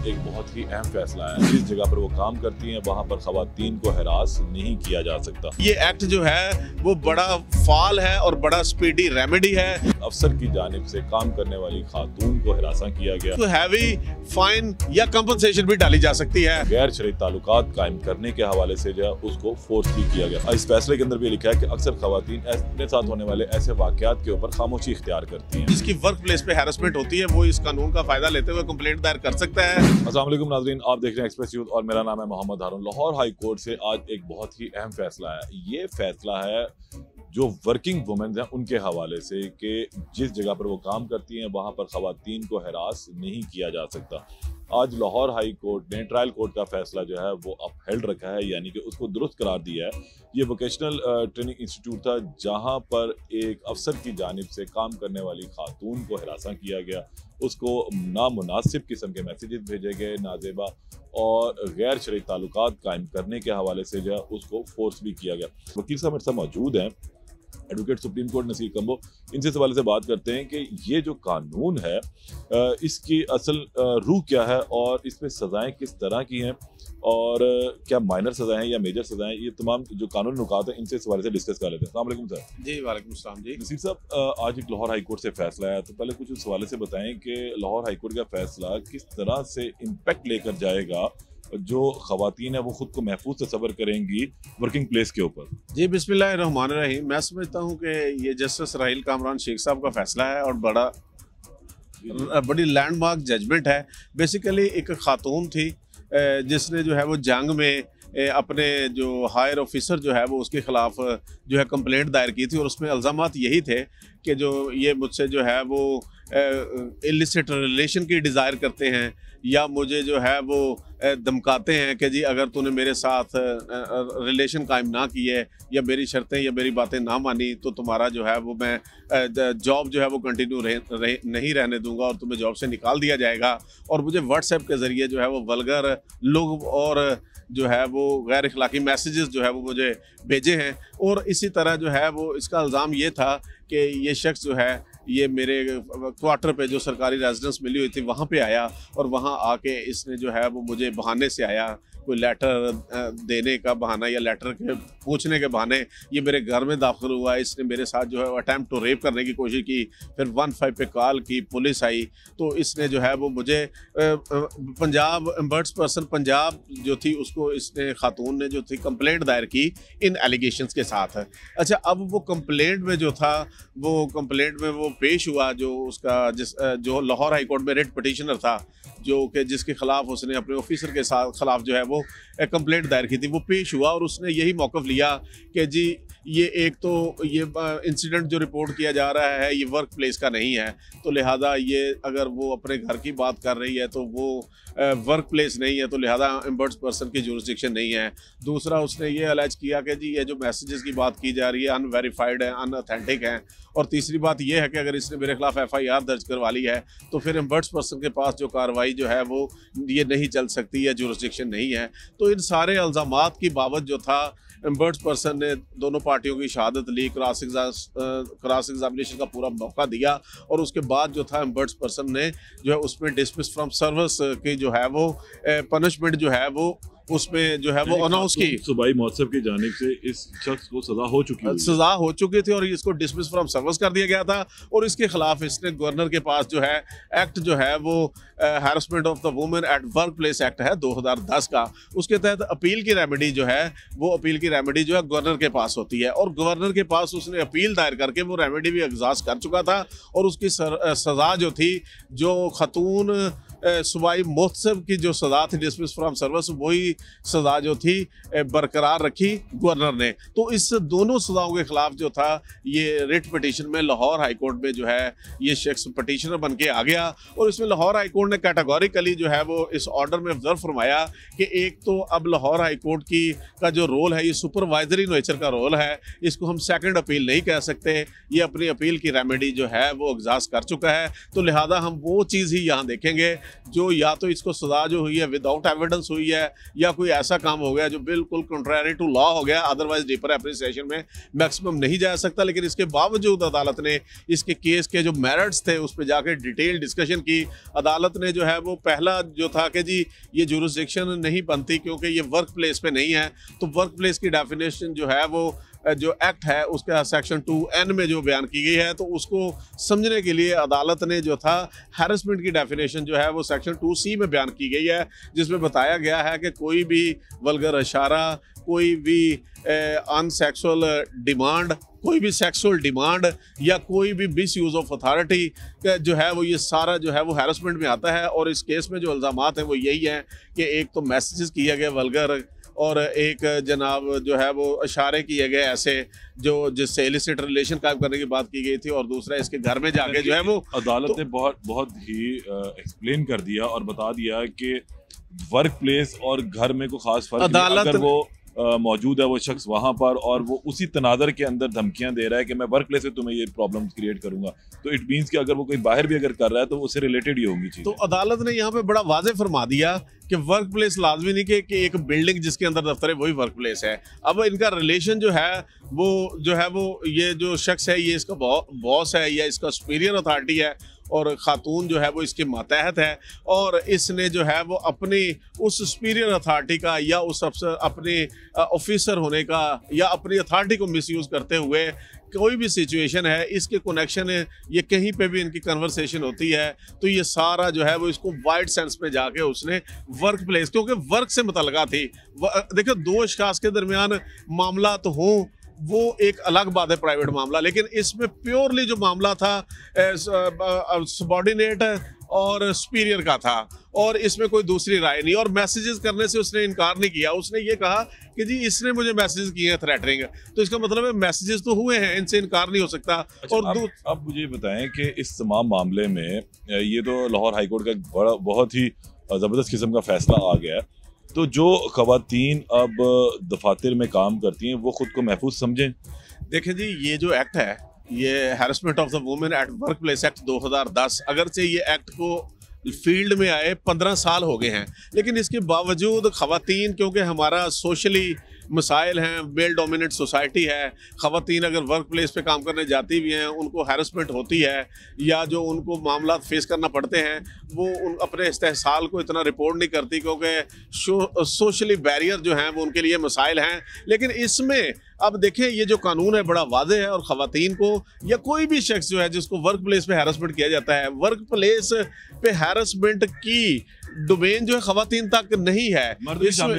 आज एक बहुत ही अहम फैसला है। जिस जगह पर वो काम करती हैं वहाँ पर खवातीन को हरास नहीं किया जा सकता। ये एक्ट जो है वो बड़ा फाल है और बड़ा स्पीडी रेमेडी है। अफसर की जानिब से काम करने वाली खातून को हरासा किया गया तो हैवी फाइन या कंपनसेशन भी डाली जा सकती है। गैर शरई ताल्लुकात कायम करने के हवाले से जो है उसको फोर्स भी किया गया। इस फैसले के अंदर भी लिखा है कि अक्सर खवातीन अपने साथ होने वाले ऐसे वाकयात के ऊपर खामोशी इख्तियार करती हैं। जिसकी वर्क प्लेस पे हैरेसमेंट होती है वो इस कानून का फायदा लेते हुए कंप्लेंट दायर कर सकता है। अस्सलाम वालेकुम नाज़रीन, आप देख रहे हैं एक्सप्रेस यूथ और मेरा नाम है मोहम्मद हारून। लाहौर हाई कोर्ट से आज एक बहुत ही अहम फैसला है। ये फैसला है जो वर्किंग वुमेन हैं उनके हवाले से कि जिस जगह पर वो काम करती हैं वहाँ पर खवातीन को हरास नहीं किया जा सकता। आज लाहौर हाई कोर्ट ने ट्रायल कोर्ट का फैसला जो है वो अपहेल्ड रखा है, यानी कि उसको दुरुस्त करार दिया है। ये वोकेशनल ट्रेनिंग इंस्टीट्यूट था जहाँ पर एक अफसर की जानिब से काम करने वाली खातून को हरासा किया गया, उसको नामुनासिब किस्म के मैसेजेस भेजे गए, नाजेबा और गैर शरई ताल्लुकात कायम करने के हवाले से जो है उसको फोर्स भी किया गया। वकील साहब मेरे साथ मौजूद हैं, advocate supreme court Naseer Kamboh. इनसे इस हवाले से बात करते हैं कि ये जो कानून है इसकी असल रूह क्या है और इसमें सज़ाएं किस तरह की हैं और क्या माइनर सज़ाएं हैं या मेजर सज़ाएं, ये तमाम जो कानून नुकात हैं इनसे इस हवाले से डिस्कस कर लेते हैं। अस्सलाम वालेकुम सर। जी वालेकुम सलाम जी। नसीर साहब, आज एक लाहौर हाई कोर्ट से फैसला आया, तो पहले कुछ उस हवाले से बताएं कि लाहौर हाई कोर्ट का फैसला किस तरह से इम्पैक्ट लेकर जाएगा, जो खवातीन है वो खुद को महफूज तस्वर करेंगी वर्किंग प्लेस के ऊपर। जी बिस्मिल्लाहिर्रहमानिर्रहीम। मैं समझता हूँ कि ये जस्टिस राहिल कामरान शेख साहब का फैसला है और बड़ी लैंडमार्क जजमेंट है। बेसिकली एक खातून थी जिसने जो है वो जंग में अपने जो हायर ऑफिसर जो है वो उसके ख़िलाफ़ जो है कंप्लेंट दायर की थी और उसमें इल्ज़ामात यही थे कि जो ये मुझसे जो है वो इलिसिट रिलेशन की डिज़ायर करते हैं या मुझे जो है वो धमकाते हैं कि जी अगर तूने मेरे साथ रिलेशन कायम ना किए या मेरी शर्तें या मेरी बातें ना मानी तो तुम्हारा जो है वो मैं जॉब जो है वो कंटिन्यू नहीं रहने दूंगा और तुम्हें जॉब से निकाल दिया जाएगा। और मुझे व्हाट्सएप के ज़रिए जो है वो वल्गर लोग और जो है वो गैर अखलाकी मैसेजेस जो है वो मुझे भेजे हैं। और इसी तरह जो है वो इसका इल्ज़ाम ये था कि ये शख्स जो है ये मेरे क्वार्टर पे जो सरकारी रेजिडेंस मिली हुई थी वहाँ पे आया और वहाँ आके इसने जो है वो मुझे बहाने से आया, कोई लेटर देने का बहाना या लेटर के पूछने के बहाने ये मेरे घर में दाखिल हुआ। इसने मेरे साथ जो है अटैम्प्ट टू रेप करने की कोशिश की। फिर 15 पे कॉल की, पुलिस आई तो इसने जो है वो मुझे पंजाब एम्बर्ड्स पर्सन पंजाब जो थी उसको इसने खातून ने जो थी कंप्लेंट दायर की इन एलिगेशंस के साथ। अच्छा, अब वो कंप्लेंट में जो था वो कंप्लेंट में वो पेश हुआ जो उसका जो लाहौर हाई कोर्ट में रिट पिटिशनर था जो कि जिसके खिलाफ उसने अपने ऑफिसर के साथ खिलाफ जो है वो कंप्लेंट दायर की थी, वो पेश हुआ और उसने यही मौक़िफ़ लिया कि जी ये एक तो ये इंसिडेंट जो रिपोर्ट किया जा रहा है ये वर्क प्लेस का नहीं है, तो लिहाजा ये अगर वो अपने घर की बात कर रही है तो वो वर्क प्लेस नहीं है, तो लिहाजा एम्बर्ड्स पर्सन की जुरिस्डिक्शन नहीं है। दूसरा उसने ये अलेज किया कि जी ये जो मैसेजेस की बात की जा रही है अनवेरीफाइड है, अनऑथेंटिक हैं। और तीसरी बात यह है कि अगर इसने मेरे खिलाफ FIR दर्ज करवा ली है तो फिर एम्बर्ड्स पर्सन के पास जो कार्रवाई जो है वो ये नहीं चल सकती है, जुरिस्डिक्शन नहीं है। तो इन सारे इल्ज़ामात की बाबत जो था एम्बर्ड्स पर्सन ने दोनों पार्टियों की शहादत ली, क्रॉस एग्जामिनेशन का पूरा मौका दिया और उसके बाद जो था एम्बर्ड्स पर्सन ने जो है उसमें डिसमिस फ्रॉम सर्विस की जो है वो पनिशमेंट जो है वो उसमें जो है वो अनाउंस की। सूबाई मौसम की जानिब से इस शख्स को सज़ा हो चुकी थी और इसको डिसमिस फ्रॉम सर्विस कर दिया गया था और इसके खिलाफ इसने गवर्नर के पास जो है एक्ट जो है वो harassment of the women at work place act है 2010 का, उसके तहत अपील की रेमेडी जो है वो अपील की रेमेडी जो है गवर्नर के पास होती है और गवर्नर के पास उसने अपील दायर करके वो रेमेडी भी एग्जास्ट कर चुका था और उसकी सज़ा जो थी जो खतून सूबाई मोहतसब की जो सज़ा थी डिसमिस फ्रॉम सर्विस वही सज़ा जो थी बरकरार रखी गवर्नर ने। तो इस दोनों सज़ाओं के ख़िलाफ़ जो था ये रिट पिटीशन में लाहौर हाई कोर्ट में जो है ये शख्स पिटीशनर बन के आ गया और इसमें लाहौर हाई कोर्ट ने कैटेगोरिकली जो है वो इस ऑर्डर में ऑब्जर्व फरमाया कि एक तो अब लाहौर हाई कोर्ट का जो रोल है ये सुपरवाइजरी नेचर का रोल है, इसको हम सेकंड अपील नहीं कह सकते। ये अपनी अपील की रेमेडी जो है वो एग्जास्ट कर चुका है, तो लिहाजा हम वो चीज़ ही यहाँ देखेंगे जो या तो इसको सजा जो हुई है विदाउट एविडेंस हुई है या कोई ऐसा काम हो गया जो बिल्कुल कंट्रारी टू लॉ हो गया, अदरवाइज डीपर एप्रिसिएशन में मैक्सिमम नहीं जा सकता। लेकिन इसके बावजूद अदालत ने इसके केस के जो मेरिट्स थे उस पर जाकर डिटेल डिस्कशन की। अदालत ने जो है वो पहला जो था कि जी ये जुरिसडिक्शन नहीं बनती क्योंकि ये वर्क प्लेस पे नहीं है, तो वर्क प्लेस की डेफिनेशन जो है वो जो एक्ट है उसका सेक्शन 2N में जो बयान की गई है, तो उसको समझने के लिए अदालत ने जो था हैरेसमेंट की डेफिनेशन जो है वो सेक्शन 2C में बयान की गई है, जिसमें बताया गया है कि कोई भी वल्गर इशारा, कोई भी अनसेक्सुअल डिमांड, कोई भी सेक्सुअल डिमांड या कोई भी मिस यूज़ ऑफ अथॉरिटी जो है वो ये सारा जो है वो हैरेसमेंट में आता है। और इस केस में जो इल्ज़ामात हैं वो यही हैं कि एक तो मैसेजेस किए गए वल्गर, और एक जनाब जो है वो इशारे किए गए ऐसे जो जिससे इलिसिट रिलेशन कायम करने की बात की गई थी, और दूसरा इसके घर में जाके जो है वो अदालत ने बहुत ही एक्सप्लेन कर दिया और बता दिया कि वर्क प्लेस और घर में कोई खास फर्क नहीं, अगर वो मौजूद है वो शख्स वहां पर और वो उसी तनादर के अंदर धमकियां दे रहा है कि मैं वर्क प्लेस में तुम्हें ये प्रॉब्लम क्रिएट करूंगा, तो इट मींस कि अगर वो कोई बाहर भी अगर कर रहा है तो उससे रिलेटेड ही होंगी चीज़। तो अदालत ने यहाँ पे बड़ा वाज़ेह फरमा दिया कि वर्क प्लेस लाजमी नहीं कि एक बिल्डिंग जिसके अंदर दफ्तर है वही वर्क प्लेस है। अब इनका रिलेशन जो है वो ये जो शख्स है ये इसका बॉस है या इसका सुपीरियर अथॉरिटी है, और ख़ातून जो है वो इसके मातहत है, और इसने जो है वो अपनी उस सुपीरियर अथॉरिटी का या उस अफसर अपने ऑफिसर होने का या अपनी अथॉरिटी को मिसयूज़ करते हुए कोई भी सिचुएशन है इसके कनेक्शन ये कहीं पे भी इनकी कन्वर्सेशन होती है, तो ये सारा जो है वो इसको वाइड सेंस में जाके उसने वर्क प्लेस, क्योंकि वर्क से मुतल्लका थी। देखो दो अशखास के दरमियान मामला तो हों वो एक अलग बात है, प्राइवेट मामला, लेकिन इसमें प्योरली जो मामला था सबॉर्डिनेट और सुपीरियर का था, और इसमें कोई दूसरी राय नहीं। और मैसेजेस करने से उसने इनकार नहीं किया, उसने ये कहा कि जी इसने मुझे मैसेजेस किए हैं थ्रेटनिंग, तो इसका मतलब है मैसेजेस तो हुए हैं, इनसे इनकार नहीं हो सकता। अच्छा, और अब मुझे बताएं कि इस तमाम मामले में ये तो लाहौर हाई कोर्ट का बहुत ही ज़बरदस्त किस्म का फैसला आ गया है, तो जो ख़वातीन अब दफातर में काम करती हैं वो ख़ुद को महफूज समझें। देखें जी ये जो एक्ट है ये harassment of the women at work place act 2010, अगरचे ये एक्ट को फील्ड में आए 15 साल हो गए हैं, लेकिन इसके बावजूद ख़वातीन, क्योंकि हमारा सोशली मसाइल हैं, मेल डोमिनेट सोसाइटी है, ख़वातीन अगर वर्क प्लेस पे काम करने जाती भी हैं उनको हैरेसमेंट होती है या जो उनको मामला फेस करना पड़ते हैं वो अपने इस्तेहसाल को इतना रिपोर्ट नहीं करती क्योंकि सोशली बैरियर जो हैं वो उनके लिए मसाइल हैं। लेकिन इसमें अब देखें ये जो कानून है बड़ा वाज़ेह है, और ख़वातीन को या कोई भी शख्स जो है जिसको वर्क प्लेस पे हैरेसमेंट किया जाता है, वर्क प्लेस पे हैरेसमेंट की डोमेन जो है ख़वातीन तक नहीं है,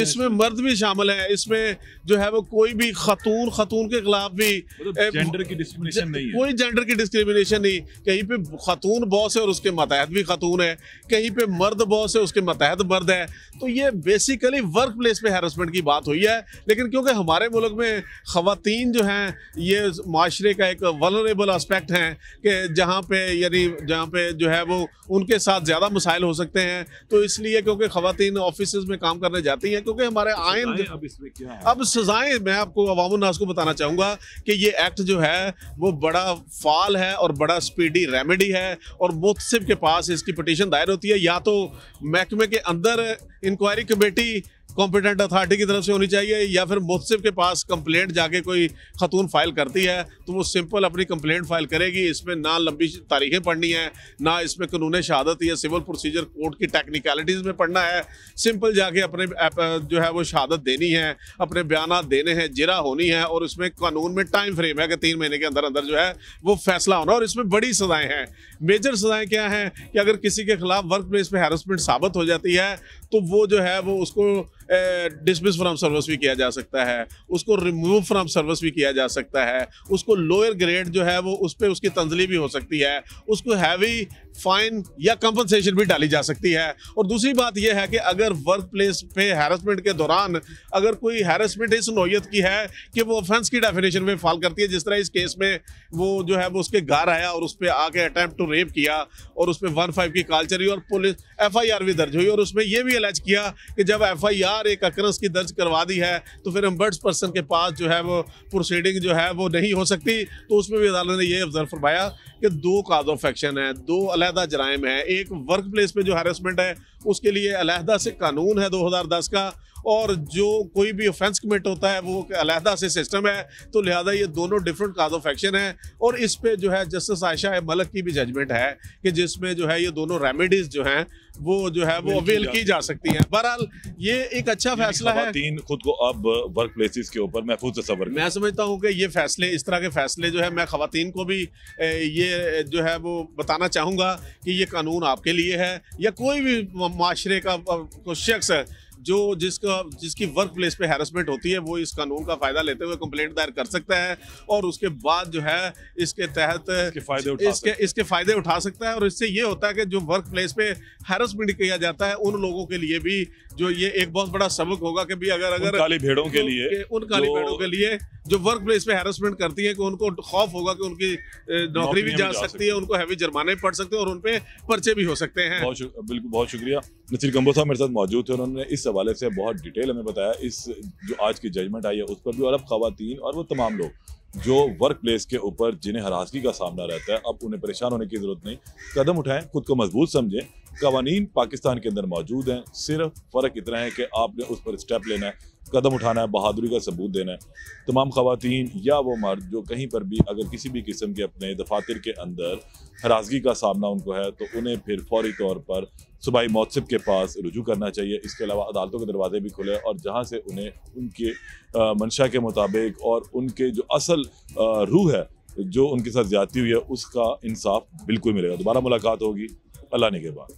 इसमें मर्द भी शामिल है, इसमें जो है वो कोई भी खातून के खिलाफ भी जेंडर की डिस्क्रिमिनेशन नहीं है, कोई जेंडर की डिस्क्रिमिनेशन नहीं। कहीं पे खातून बॉस है और उसके मतहत भी खातून है, कहीं पे मर्द बॉस है उसके मतहत मर्द है, तो ये बेसिकली वर्क प्लेस पे हैरेसमेंट की बात हुई है। लेकिन क्योंकि हमारे मुल्क में ख़वातीन जो हैं ये माशरे का एक वल्नरेबल आस्पेक्ट हैं कि जहाँ पे जो है वो उनके साथ ज़्यादा मसाइल हो सकते हैं, तो इसलिए क्योंकि ख़वातीन ऑफिस में काम करने जाती हैं, क्योंकि हमारे आइन अब इसमें क्या है? अब सजाएं मैं आपको अवामुन्नास को बताना चाहूँगा कि ये एक्ट जो है वो बड़ा फाल है और बड़ा स्पीडी रेमेडी है, और मुतसिब के पास इसकी पिटीशन दायर होती है, या तो महकमे के अंदर इंक्वायरी कमेटी कॉम्पिटेंट अथॉरिटी की तरफ से होनी चाहिए, या फिर मुतसिब के पास कंप्लेंट जाके कोई खातून फाइल करती है तो वो सिंपल अपनी कंप्लेंट फाइल करेगी। इसमें ना लंबी तारीखें पढ़नी है, ना इसमें कानून शहादत या सिविल प्रोसीजर कोड की टेक्निकलिटीज़ में पढ़ना है, सिंपल जाके अपने जो है वो शहादत देनी है, अपने बयान देने हैं, जिरा होनी है, और उसमें कानून में टाइम फ्रेम है कि 3 महीने के अंदर अंदर जो है वो फैसला होना। और इसमें बड़ी सज़ाएँ हैं। मेजर सज़ाएँ क्या हैं कि अगर किसी के खिलाफ वर्क प्लेस पे हैरेसमेंट साबित हो जाती है तो वो जो है वो उसको डिसमिस फ्रॉम सर्विस भी किया जा सकता है, उसको रिमूव फ्रॉम सर्विस भी किया जा सकता है, उसको लोअर ग्रेड जो है वो उस पर उसकी तंजली भी हो सकती है, उसको हैवी फाइन या कंपनसेशन भी डाली जा सकती है। और दूसरी बात यह है कि अगर वर्क प्लेस पे हैरेसमेंट के दौरान अगर कोई हैरेसमेंट इस नौयत की है कि वो ऑफेंस की डेफिनेशन में फॉल करती है, जिस तरह इस केस में वो जो है वो उसके घर आया और उस पर आके अटैम्प्ट टू रेप किया और उस पर 15 की कॉल चली और पुलिस FIR भी दर्ज हुई, और उसमें यह भी अलर्ज किया कि जब FIR एक अक्रंस की दर्ज करवा दी है तो फिर एम्बर्ड्स पर्सन के पास जो है वो प्रोसीडिंग जो है वो नहीं हो सकती। तो उसमें भी अदालत ने ये ऑब्जर्व फरमाया कि 2 काज ऑफ एक्शन है, 2 अलहदा जराइम है। एक वर्क प्लेस पे जो हैरेसमेंट है उसके लिए अलहदा से कानून है 2010 का, और जो कोई भी ऑफेंस कमिट होता है वो अलहदा से सिस्टम है। तो लिहाजा ये दोनों डिफरेंट काज ऑफ एक्शन है, और इस पे जो है जस्टिस आयशा मलिक की भी जजमेंट है कि जिसमें जो है ये दोनों रेमेडीज जो हैं वो जो है वो अवेल की जा सकती हैं। बहरहाल ये एक अच्छा फैसला है। खवातीन खुद को अब वर्क प्लेसेस के ऊपर महफूज तस्वर, मैं समझता हूँ कि ये फैसले, इस तरह के फैसले जो है, मैं खवातीन को भी ये जो है वो बताना चाहूँगा कि ये कानून आपके लिए है, या कोई भी माशरे का शख्स है जिसकी वर्क प्लेस पे हैरेसमेंट होती है, वो इस कानून का फ़ायदा लेते हुए कंप्लेंट दायर कर सकता है, और उसके बाद जो है इसके तहत इसके फ़ायदे उठा सकता है। और इससे ये होता है कि जो वर्क प्लेस पे हैरेसमेंट किया जाता है उन लोगों के लिए भी जो ये एक बहुत बड़ा सबक होगा कि भी अगर उन काली भेड़ों के लिए जो वर्क प्लेस पे हैरेसमेंट करती है कि उनको खौफ होगा कि उनकी नौकरी भी जा सकती है, उनको हैवी जुर्माने पड़ सकते हैं और उन पे पर्चे भी हो सकते हैं। बिल्कुल, बहुत शुक्रिया। नसीर कंबो साहब मेरे साथ मौजूद थे, उन्होंने इस हवाले से बहुत डिटेल हमें बताया इस जो आज की जजमेंट आई है उस पर भी, और अब खवातीन और वो तमाम लोग जो वर्क प्लेस के ऊपर जिन्हें हरासगी का सामना रहता है, अब उन्हें परेशान होने की जरूरत नहीं, कदम उठाएं, खुद को मजबूत समझें। कवानीन पाकिस्तान के अंदर मौजूद हैं, सिर्फ फ़र्क इतना है कि आपने उस पर स्टेप लेना है, कदम उठाना है, बहादुरी का सबूत देना है। तमाम खवातीन या वो मर्द जो कहीं पर भी अगर किसी भी किस्म के अपने दफातर के अंदर हरासगी का सामना उनको है, तो उन्हें फिर फौरी तौर पर सूबाई मौतसिब के पास रुजू करना चाहिए। इसके अलावा अदालतों के दरवाजे भी खुले, और जहाँ से उन्हें उनके मंशा के मुताबिक और उनके जो असल रूह है जो उनके साथ ज्यादती हुई है उसका इंसाफ बिल्कुल मिलेगा। दोबारा मुलाकात होगी, अल्लाह ने के बाद।